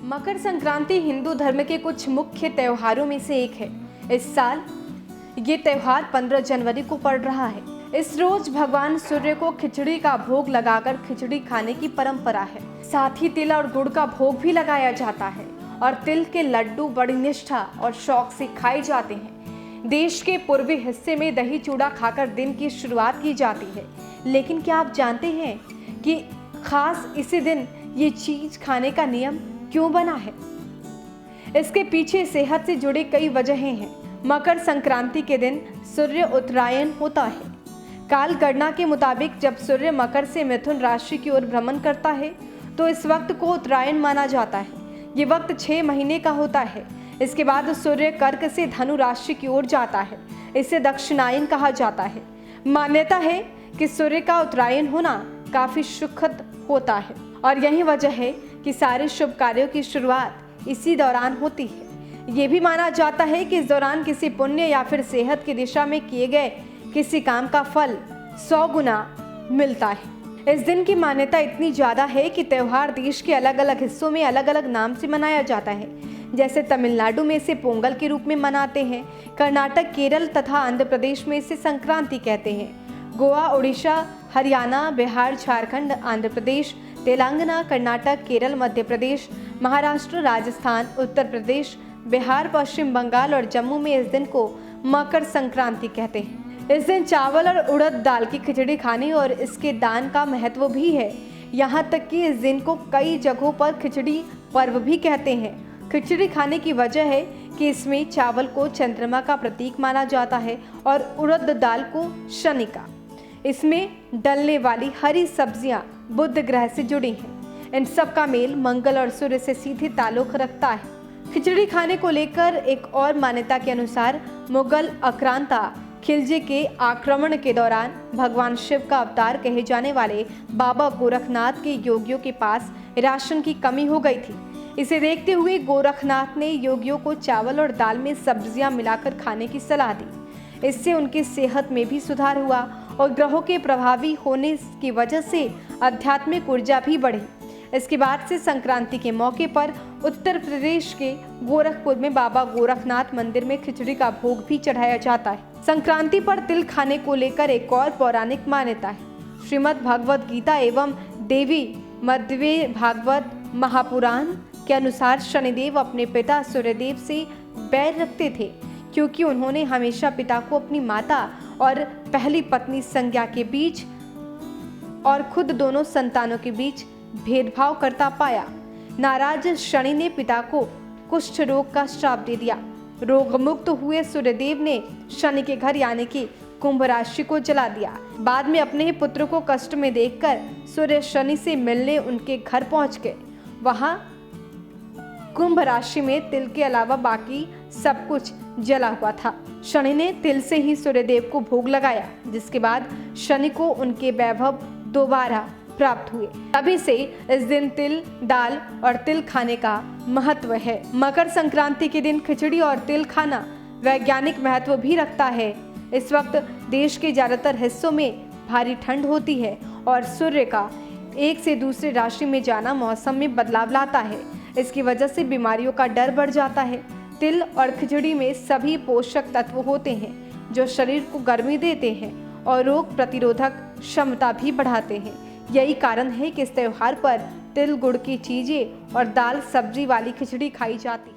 मकर संक्रांति हिंदू धर्म के कुछ मुख्य त्योहारों में से एक है। इस साल ये त्योहार 15 जनवरी को पड़ रहा है। इस रोज भगवान सूर्य को खिचड़ी का भोग लगाकर खिचड़ी खाने की परंपरा है। साथ ही तिल और गुड़ का भोग भी लगाया जाता है और तिल के लड्डू बड़ी निष्ठा और शौक से खाए जाते हैं। देश के पूर्वी हिस्से में दही चूड़ा खाकर दिन की शुरुआत की जाती है। लेकिन क्या आप जानते हैं कि खास इसी दिन ये चीज खाने का नियम क्यों बना है? इसके पीछे सेहत से जुड़ी कई वजहें हैं। मकर संक्रांति के दिन सूर्य उत्तरायण होता है। काल गणना के मुताबिक जब सूर्य मकर से मिथुन राशि की ओर भ्रमण करता है तो इस वक्त को उत्तरायण माना जाता है। ये वक्त 6 महीने का होता है। इसके बाद सूर्य कर्क से धनु राशि की ओर जाता है। इसे दक्षिणायन कहा जाता है। मान्यता है कि सूर्य का उत्तरायण होना काफी सुखद होता है और यही वजह है कि सारे शुभ कार्यों की शुरुआत इसी दौरान होती है। ये भी माना जाता है कि इस दौरान किसी पुण्य या फिर सेहत की दिशा में किए गए किसी काम का फल 100 गुना मिलता है। इस दिन की मान्यता इतनी ज़्यादा है कि त्यौहार देश के अलग अलग हिस्सों में अलग अलग नाम से मनाया जाता है। जैसे तमिलनाडु में इसे पोंगल के रूप में मनाते हैं, कर्नाटक, केरल तथा आंध्र प्रदेश में इसे संक्रांति कहते हैं। गोवा, उड़ीसा, हरियाणा, बिहार, झारखंड, आंध्र प्रदेश, तेलंगाना, कर्नाटक, केरल, मध्य प्रदेश, महाराष्ट्र, राजस्थान, उत्तर प्रदेश, बिहार, पश्चिम बंगाल और जम्मू में इस दिन को मकर संक्रांति कहते हैं। इस दिन चावल और उड़द दाल की खिचड़ी खाने और इसके दान का महत्व भी है। यहाँ तक कि इस दिन को कई जगहों पर खिचड़ी पर्व भी कहते हैं। खिचड़ी खाने की वजह है कि इसमें चावल को चंद्रमा का प्रतीक माना जाता है और उड़द दाल को शनि का। इसमें डलने वाली हरी सब्जियां बुध ग्रह से जुड़ी हैं। इन सब का मेल मंगल और सूर्य से सीधे ताल्लुक रखता है। खिचड़ी खाने को लेकर एक और मान्यता के अनुसार मुगल आक्रांता खिलजी के आक्रमण के दौरान भगवान शिव का अवतार कहे जाने वाले बाबा गोरखनाथ के योगियों के पास राशन की कमी हो गई थी। इसे देखते हुए गोरखनाथ ने योगियों को चावल और दाल में सब्जियां मिलाकर खाने की सलाह दी। इससे उनकी सेहत में भी सुधार हुआ और ग्रहों के प्रभावी होने की वजह से आध्यात्मिक ऊर्जा भी बढ़ी। इसके बाद से संक्रांति के मौके पर उत्तर प्रदेश के गोरखपुर में बाबा गोरखनाथ मंदिर में खिचड़ी का भोग भी चढ़ाया जाता है। संक्रांति पर तिल खाने को लेकर एक और पौराणिक मान्यता है। श्रीमद् भगवद गीता एवं देवी मध्य भागवत महापुराण के अनुसार शनिदेव अपने पिता सूर्यदेव से बैर रखते थे क्योंकि उन्होंने हमेशा पिता को अपनी माता और पहली पत्नी संज्ञा के बीच और खुद दोनों संतानों के बीच भेदभाव करता पाया। नाराज शनि ने पिता को कुष्ठ रोग का श्राप दे दिया। रोग मुक्त हुए सूर्यदेव ने शनि के घर यानी कि कुंभ राशि को जला दिया। बाद में अपने ही पुत्र को कष्ट में देखकर सूर्य शनि से मिलने उनके घर पहुंच गए। वहां कुंभ राशि में तिल के अलावा बाकी सब कुछ जला हुआ था। शनि ने तिल से ही सूर्यदेव को भोग लगाया, जिसके बाद शनि को उनके वैभव दोबारा प्राप्त हुए। तभी से इस दिन तिल, दाल और तिल खाने का महत्व है। मकर संक्रांति के दिन खिचड़ी और तिल खाना वैज्ञानिक महत्व भी रखता है। इस वक्त देश के ज्यादातर हिस्सों में भारी ठंड होती है और सूर्य का एक से दूसरे राशि में जाना मौसम में बदलाव लाता है। इसकी वजह से बीमारियों का डर बढ़ जाता है। तिल और खिचड़ी में सभी पोषक तत्व होते हैं जो शरीर को गर्मी देते हैं और रोग प्रतिरोधक क्षमता भी बढ़ाते हैं। यही कारण है कि इस त्योहार पर तिल, गुड़ की चीजें और दाल सब्जी वाली खिचड़ी खाई जाती है।